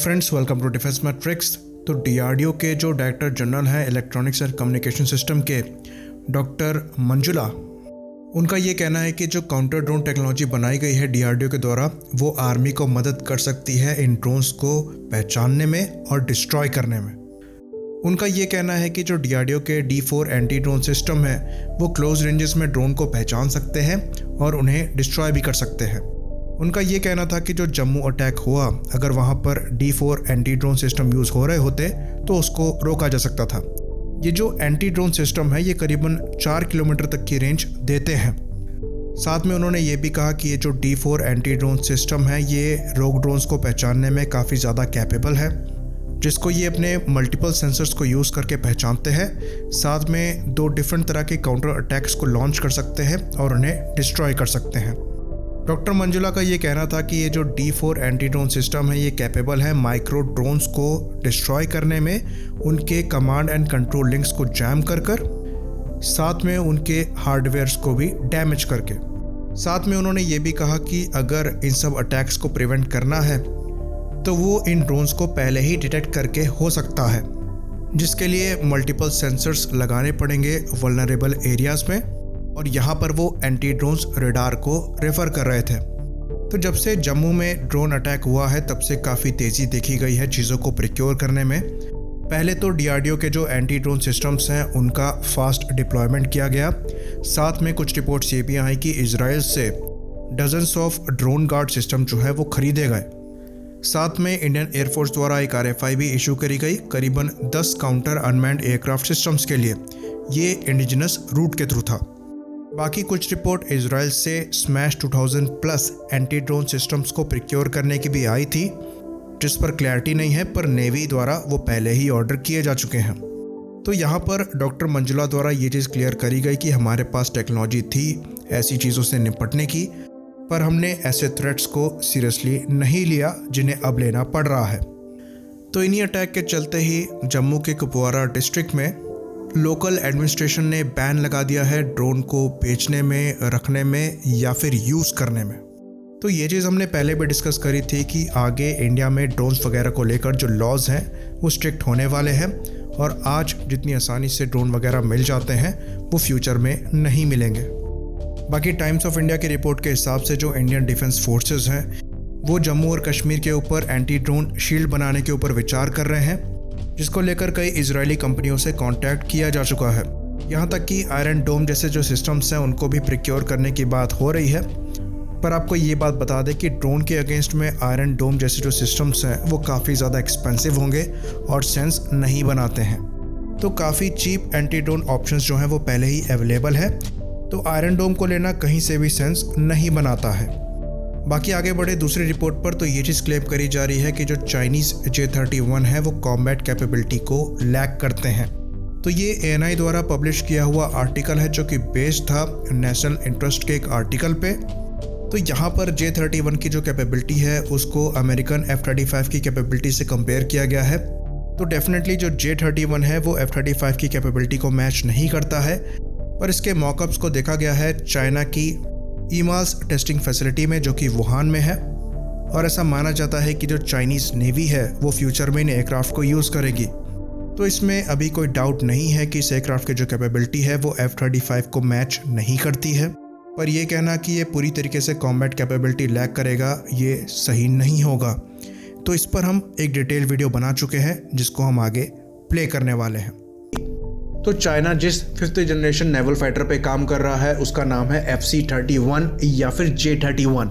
Friends, welcome to defence matrix. तो DRDO के जो डायरेक्टर जनरल हैं इलेक्ट्रॉनिक्स एंड कम्युनिकेशन सिस्टम के डॉक्टर मंजुला, उनका ये कहना है कि जो काउंटर ड्रोन टेक्नोलॉजी बनाई गई है डीआरडीओ के द्वारा वो आर्मी को मदद कर सकती है इन ड्रोन्स को पहचानने में और डिस्ट्रॉय करने में। उनका ये कहना है कि जो डीआरडीओ के D4 एंटी ड्रोन सिस्टम है वो क्लोज रेंजेस में ड्रोन को पहचान सकते हैं और उन्हें डिस्ट्रॉय भी कर सकते हैं। उनका ये कहना था कि जो जम्मू अटैक हुआ, अगर वहाँ पर D4 anti drone system use हो रहे होते तो उसको रोका जा सकता था। ये जो एंटी ड्रोन सिस्टम है ये करीबन 4 किलोमीटर तक की रेंज देते हैं। साथ में उन्होंने ये भी कहा कि ये जो D4 एंटी ड्रोन सिस्टम है ये रोग ड्रोन्स को पहचानने में काफ़ी ज़्यादा कैपेबल है, जिसको ये अपने मल्टीपल सेंसर्स को यूज़ करके पहचानते हैं। साथ में 2 डिफरेंट तरह के काउंटर अटैक्स को लॉन्च कर सकते हैं और उन्हें डिस्ट्रॉय कर सकते हैं। डॉक्टर मंजुला का ये कहना था कि ये जो D4 एंटी ड्रोन सिस्टम है ये कैपेबल है माइक्रो ड्रोन्स को डिस्ट्रॉय करने में, उनके कमांड एंड कंट्रोल लिंक्स को जैम कर साथ में उनके हार्डवेयर्स को भी डैमेज करके। साथ में उन्होंने ये भी कहा कि अगर इन सब अटैक्स को प्रिवेंट करना है तो वो इन ड्रोन्स को पहले ही डिटेक्ट करके हो सकता है, जिसके लिए मल्टीपल सेंसर्स लगाने पड़ेंगे वल्नरेबल एरियाज़ में, और यहाँ पर वो एंटी ड्रोन्स रेडार को रेफर कर रहे थे। तो जब से जम्मू में ड्रोन अटैक हुआ है तब से काफ़ी तेज़ी देखी गई है चीज़ों को प्रिक्योर करने में। पहले तो डीआरडीओ के जो एंटी ड्रोन सिस्टम्स हैं उनका फास्ट डिप्लॉयमेंट किया गया। साथ में कुछ रिपोर्ट्स ये भी आई कि इजराइल से dozens of drone guard system जो है वो खरीदे गए। साथ में इंडियन एयरफोर्स द्वारा एक RFI भी इशू करी गई करीबन 10 काउंटर अनमैन्ड एयरक्राफ्ट सिस्टम्स के लिए। ये इंडिजिनस रूट के थ्रू था। बाकी कुछ रिपोर्ट इजराइल से smash 2000 plus anti drone systems को प्रिक्योर करने की भी आई थी, जिस पर क्लैरिटी नहीं है, पर नेवी द्वारा वो पहले ही ऑर्डर किए जा चुके हैं। तो यहाँ पर डॉक्टर मंजुला द्वारा ये चीज़ क्लियर करी गई कि हमारे पास टेक्नोलॉजी थी ऐसी चीज़ों से निपटने की, पर हमने ऐसे थ्रेट्स को सीरियसली नहीं लिया जिन्हें अब लेना पड़ रहा है। तो इन्हीं अटैक के चलते ही जम्मू के कुपवारा डिस्ट्रिक्ट में लोकल एडमिनिस्ट्रेशन ने बैन लगा दिया है ड्रोन को बेचने में, रखने में या फिर यूज़ करने में। तो ये चीज़ हमने पहले भी डिस्कस करी थी कि आगे इंडिया में ड्रोन्स वगैरह को लेकर जो लॉज हैं वो स्ट्रिक्ट होने वाले हैं, और आज जितनी आसानी से ड्रोन वगैरह मिल जाते हैं वो फ्यूचर में नहीं मिलेंगे। बाकी टाइम्स ऑफ इंडिया की रिपोर्ट के हिसाब से जो इंडियन डिफेंस फोर्सेस हैं वो जम्मू और कश्मीर के ऊपर एंटी ड्रोन शील्ड बनाने के ऊपर विचार कर रहे हैं, जिसको लेकर कई इजरायली कंपनियों से कांटेक्ट किया जा चुका है। यहाँ तक कि आयरन डोम जैसे जो सिस्टम्स हैं उनको भी प्रिक्योर करने की बात हो रही है। पर आपको ये बात बता दें कि ड्रोन के अगेंस्ट में आयरन डोम जैसे जो सिस्टम्स हैं वो काफ़ी ज़्यादा एक्सपेंसिव होंगे और सेंस नहीं बनाते हैं। तो काफ़ी चीप एंटी ड्रोन ऑप्शंस जो हैं वो पहले ही अवेलेबल है, तो आयरन डोम को लेना कहीं से भी सेंस नहीं बनाता है। बाकी आगे बढ़े दूसरी रिपोर्ट पर, तो ये चीज़ क्लेम करी जा रही है कि जो चाइनीज़ J-31 है वो कॉम्बैट कैपेबिलिटी को लैक करते हैं। तो ये ANI द्वारा पब्लिश किया हुआ आर्टिकल है जो कि बेस्ड था नेशनल इंटरेस्ट के एक आर्टिकल पे। तो यहाँ पर J-31 की जो कैपेबिलिटी है उसको अमेरिकन F-35 की कैपेबिलिटी से कंपेयर किया गया है। तो डेफिनेटली जो J-31 है वो F-35 की कैपेबिलिटी को मैच नहीं करता है, पर इसके मॉकअप्स को देखा गया है चाइना की ईमास टेस्टिंग फैसिलिटी में जो कि वुहान में है, और ऐसा माना जाता है कि जो चाइनीज़ नेवी है वो फ्यूचर में इन एयरक्राफ्ट को यूज़ करेगी। तो इसमें अभी कोई डाउट नहीं है कि इस एयरक्राफ्ट की जो कैपेबिलिटी है वो F-35 को मैच नहीं करती है, पर यह कहना कि ये पूरी तरीके से कॉम्बैट कैपेबिलिटी लैक करेगा ये सही नहीं होगा। तो इस पर हम एक डिटेल वीडियो बना चुके हैं जिसको हम आगे प्ले करने वाले हैं। तो चाइना जिस 5th जनरेशन नेवल फाइटर पे काम कर रहा है उसका नाम है FC-31 या फिर J-31,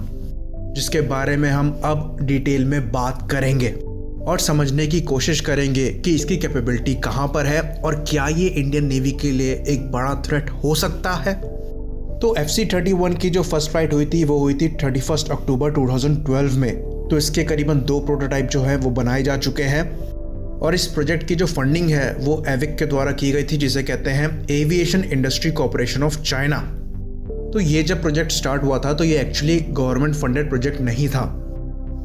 जिसके बारे में हम अब डिटेल में बात करेंगे और समझने की कोशिश करेंगे कि इसकी कैपेबिलिटी कहाँ पर है और क्या ये इंडियन नेवी के लिए एक बड़ा थ्रेट हो सकता है। तो FC-31 की जो फर्स्ट फ्लाइट हुई थी वो हुई थी 31 अक्टूबर 2012 में। तो इसके करीबन 2 प्रोटोटाइप जो है वो बनाए जा चुके हैं, और इस प्रोजेक्ट की जो फंडिंग है वो एविक के द्वारा की गई थी, जिसे कहते हैं aviation industry corporation of China. तो ये जब प्रोजेक्ट स्टार्ट हुआ था तो ये एक्चुअली गवर्नमेंट फंडेड प्रोजेक्ट नहीं था,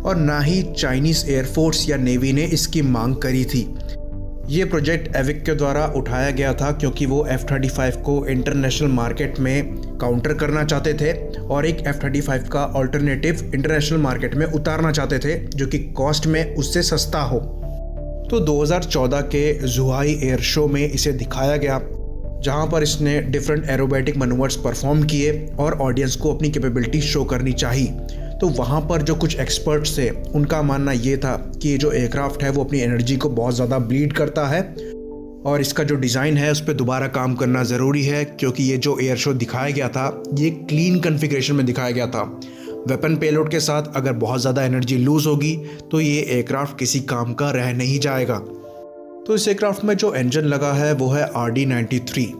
और ना ही चाइनीज़ एयरफोर्स या नेवी ने इसकी मांग करी थी। ये प्रोजेक्ट एविक के द्वारा उठाया गया था क्योंकि वो F-35 को इंटरनेशनल मार्केट में काउंटर करना चाहते थे और एक F-35 का ऑल्टरनेटिव इंटरनेशनल मार्केट में उतारना चाहते थे जो कि कॉस्ट में उससे सस्ता हो। तो 2014 के जुहाई एयर शो में इसे दिखाया गया, जहां पर इसने डिफरेंट एरोबेटिक मैनूवर्स परफॉर्म किए और ऑडियंस को अपनी कैपेबिलिटी शो करनी चाहिए। तो वहाँ पर जो कुछ एक्सपर्ट्स थे उनका मानना ये था कि ये जो एयरक्राफ्ट है वो अपनी एनर्जी को बहुत ज़्यादा ब्लीड करता है और इसका जो डिज़ाइन है उस पर दोबारा काम करना ज़रूरी है, क्योंकि ये जो एयर शो दिखाया गया था ये क्लीन कन्फिग्रेशन में दिखाया गया था। वेपन पेलोड के साथ अगर बहुत ज़्यादा एनर्जी लूज़ होगी तो ये एयरक्राफ्ट किसी काम का रह नहीं जाएगा। तो इस एयरक्राफ्ट में जो इंजन लगा है वो है RD-93।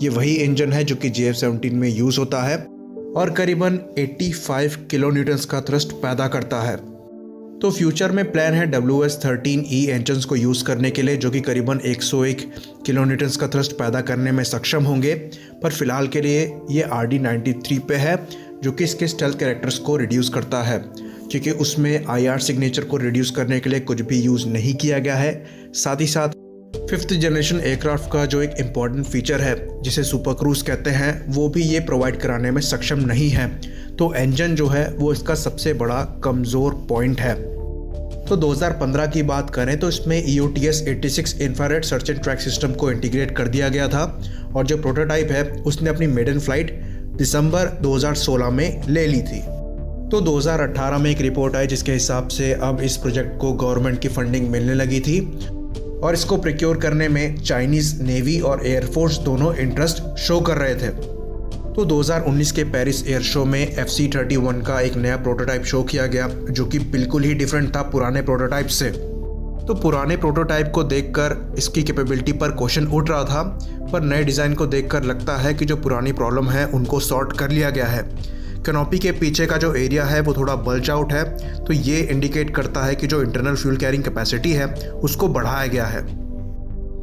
ये वही इंजन है जो कि JF-17 में यूज़ होता है और करीबन 85 किलो न्यूटन्स का थ्रस्ट पैदा करता है। तो फ्यूचर में प्लान है WS-13E इंजन्स को यूज़ करने के लिए, जो कि करीबन 101 किलो न्यूटन्स का थ्रस्ट पैदा करने में सक्षम होंगे। पर फिलहाल के लिए ये RD-93 पे है, जो कि इसके स्टेल्थ कैरेक्टर्स को रिड्यूस करता है, क्योंकि उसमें IR सिग्नेचर को रिड्यूस करने के लिए कुछ भी यूज़ नहीं किया गया है। साथ ही साथ 5th जनरेशन एयरक्राफ्ट का जो एक इम्पॉर्टेंट फीचर है जिसे सुपर क्रूज कहते हैं, वो भी ये प्रोवाइड कराने में सक्षम नहीं है। तो इंजन जो है वो इसका सबसे बड़ा कमज़ोर पॉइंट है। तो 2015 की बात करें तो इसमें EOTS-86 infrared search and track system को इंटीग्रेट कर दिया गया था और जो प्रोटोटाइप है उसने अपनी मेडन फ्लाइट दिसंबर 2016 में ले ली थी। तो 2018 में एक रिपोर्ट आई जिसके हिसाब से अब इस प्रोजेक्ट को गवर्नमेंट की फंडिंग मिलने लगी थी और इसको प्रिक्योर करने में चाइनीज़ नेवी और एयरफोर्स दोनों इंटरेस्ट शो कर रहे थे। तो 2019 के पेरिस एयर शो में FC-31 का एक नया प्रोटोटाइप शो किया गया, जो कि बिल्कुल ही डिफरेंट था पुराने प्रोटोटाइप से। तो पुराने प्रोटोटाइप को देखकर इसकी कैपेबिलिटी पर क्वेश्चन उठ रहा था, पर नए डिज़ाइन को देखकर लगता है कि जो पुरानी प्रॉब्लम है उनको सॉर्ट कर लिया गया है। कैनोपी के पीछे का जो एरिया है वो थोड़ा बल्ज आउट है, तो ये इंडिकेट करता है कि जो इंटरनल फ्यूल कैरिंग कैपेसिटी है उसको बढ़ाया गया है।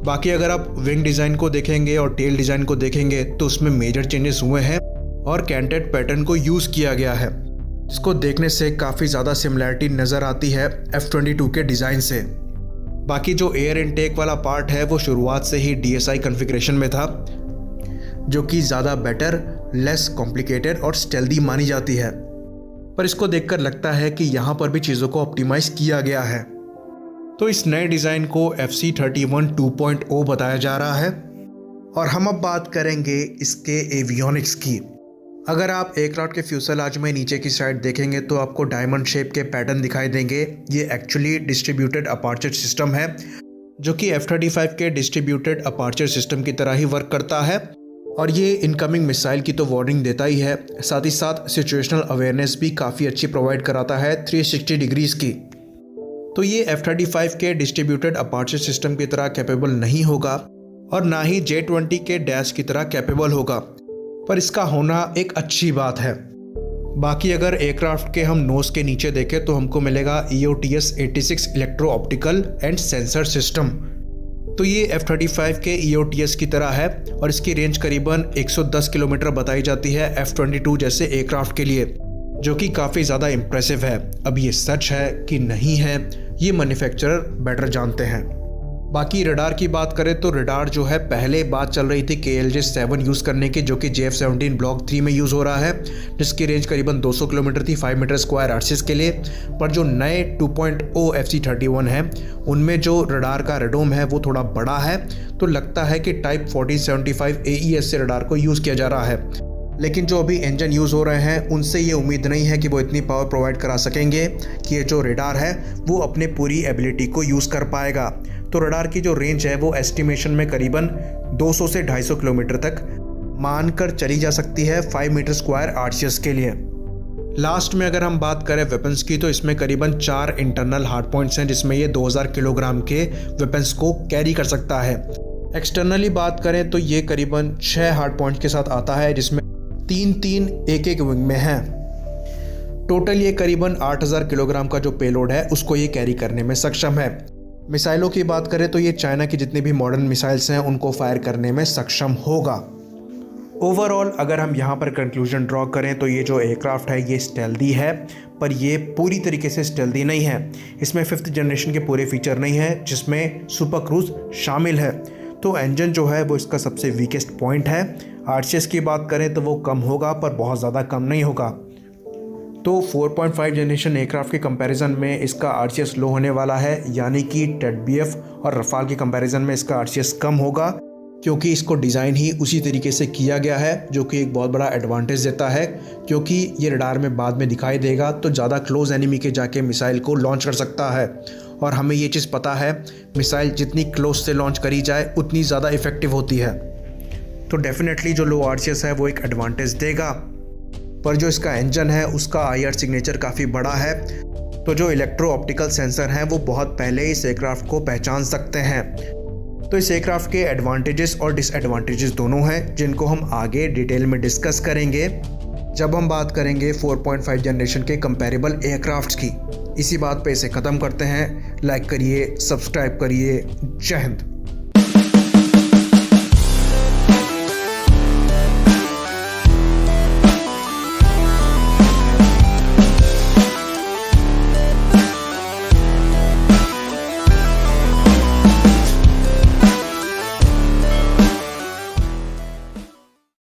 बाकी अगर आप विंग डिज़ाइन को देखेंगे और टेल डिज़ाइन को देखेंगे तो उसमें मेजर चेंजेस हुए हैं और कैंटेड पैटर्न को यूज़ किया गया है, जिसको देखने से काफ़ी ज़्यादा सिमिलैरिटी नज़र आती है F-22 के डिज़ाइन से। बाकी जो एयर इनटेक वाला पार्ट है वो शुरुआत से ही DSI कॉन्फ़िगरेशन में था, जो कि ज़्यादा बेटर, लेस कॉम्प्लिकेटेड और स्टेल्दी मानी जाती है। पर इसको देखकर लगता है कि यहाँ पर भी चीज़ों को ऑप्टिमाइज़ किया गया है। तो इस नए डिज़ाइन को FC-31 2.0 बताया जा रहा है। और हम अब बात करेंगे इसके एवियोनिक्स की। अगर आप एयरक्राफ्ट के फ्यूसलाज में नीचे की साइड देखेंगे तो आपको डायमंड शेप के पैटर्न दिखाई देंगे। ये एक्चुअली डिस्ट्रीब्यूटेड अपार्चर सिस्टम है, जो कि F-35 के डिस्ट्रीब्यूटेड अपार्चर सिस्टम की तरह ही वर्क करता है और ये इनकमिंग मिसाइल की तो वार्निंग देता ही है, साथ ही साथ सिचुएशनल अवेयरनेस भी काफ़ी अच्छी प्रोवाइड कराता है 360 डिग्रीज़ की। तो ये F-35 के डिस्ट्रीब्यूटेड अपार्चर सिस्टम की तरह कैपेबल नहीं होगा और ना ही J-20 के डैश की तरह कैपेबल होगा, पर इसका होना एक अच्छी बात है। बाकी अगर एयरक्राफ्ट के हम नोज़ के नीचे देखें तो हमको मिलेगा EOTS-86 electro optical and sensor system. तो ये F-35 के EOTS की तरह है और इसकी रेंज करीबन 110 किलोमीटर बताई जाती है F-22 जैसे एयरक्राफ्ट के लिए, जो कि काफ़ी ज़्यादा इम्प्रेसिव है। अब ये सच है कि नहीं है ये मैन्युफैक्चरर बेटर जानते हैं। बाकी रडार की बात करें तो रडार जो है, पहले बात चल रही थी KLJ-7 यूज़ करने की, जो कि JF-17 ब्लॉक 3 में यूज़ हो रहा है, जिसकी रेंज करीबन 200 किलोमीटर थी 5 मीटर स्क्वायर आर्सिस के लिए। पर जो नए 2.0 FC-31 है उनमें जो रडार का रेडोम है वो थोड़ा बड़ा है, तो लगता है कि टाइप 1475 AES से रडार को यूज़ किया जा रहा है। लेकिन जो अभी इंजन यूज़ हो रहे हैं उनसे ये उम्मीद नहीं है कि वो इतनी पावर प्रोवाइड करा सकेंगे कि ये जो रडार है वो अपने पूरी एबिलिटी को यूज़ कर पाएगा। तो रडार की जो रेंज है वो एस्टिमेशन में करीबन 200 से 250 किलोमीटर तक मानकर चली जा सकती है 5 मीटर स्क्वायर आर्सिस के लिए। लास्ट में अगर हम बात करें वेपन्स की तो इसमें करीबन 4 इंटरनल हार्ड पॉइंट्स हैं, जिसमें ये 2000 किलोग्राम के वेपन्स को कैरी कर सकता है। एक्सटर्नली बात करें तो ये करीबन 6 हार्ड पॉइंट्स के साथ आता है, जिसमें 3-3 एक विंग में हैं। टोटल ये करीबन 8000 किलोग्राम का जो पेलोड है उसको ये कैरी करने में सक्षम है। मिसाइलों की बात करें तो ये चाइना की जितनी भी मॉडर्न मिसाइल्स हैं उनको फायर करने में सक्षम होगा। ओवरऑल अगर हम यहाँ पर कंक्लूजन ड्रॉ करें तो ये जो एयरक्राफ्ट है ये स्टेल्दी है, पर ये पूरी तरीके से स्टेल्दी नहीं है। इसमें 5th जनरेशन के पूरे फीचर नहीं है जिसमें सुपर क्रूज शामिल है। तो इंजन जो है वो इसका सबसे वीकेस्ट पॉइंट है। आरसीएस की बात करें तो वो कम होगा, पर बहुत ज़्यादा कम नहीं होगा। तो 4.5 जनरेशन एयरक्राफ्ट के कंपैरिजन में इसका आरसीएस लो होने वाला है, यानी कि टेडबीएफ और रफाल के कंपैरिजन में इसका आरसीएस कम होगा, क्योंकि इसको डिज़ाइन ही उसी तरीके से किया गया है, जो कि एक बहुत बड़ा एडवांटेज देता है, क्योंकि ये रडार में बाद में दिखाई देगा तो ज़्यादा क्लोज एनिमी के जाके मिसाइल को लॉन्च कर सकता है। और हमें ये चीज़ पता है, मिसाइल जितनी क्लोज से लॉन्च करी जाए उतनी ज़्यादा इफ़ेक्टिव होती है। तो डेफिनेटली जो लो आरसीएस है वो एक एडवांटेज देगा। पर जो इसका इंजन है उसका आईआर सिग्नेचर काफ़ी बड़ा है, तो जो इलेक्ट्रो ऑप्टिकल सेंसर हैं वो बहुत पहले इस एयरक्राफ्ट को पहचान सकते हैं। तो इस एयरक्राफ्ट के एडवांटेजेस और डिसएडवांटेजेस दोनों हैं, जिनको हम आगे डिटेल में डिस्कस करेंगे जब हम बात करेंगे 4.5 जनरेशन के कंपैरेबल एयरक्राफ्ट्स की। इसी बात पे इसे ख़त्म करते हैं। लाइक करिए, सब्सक्राइब करिए। जय हिंद।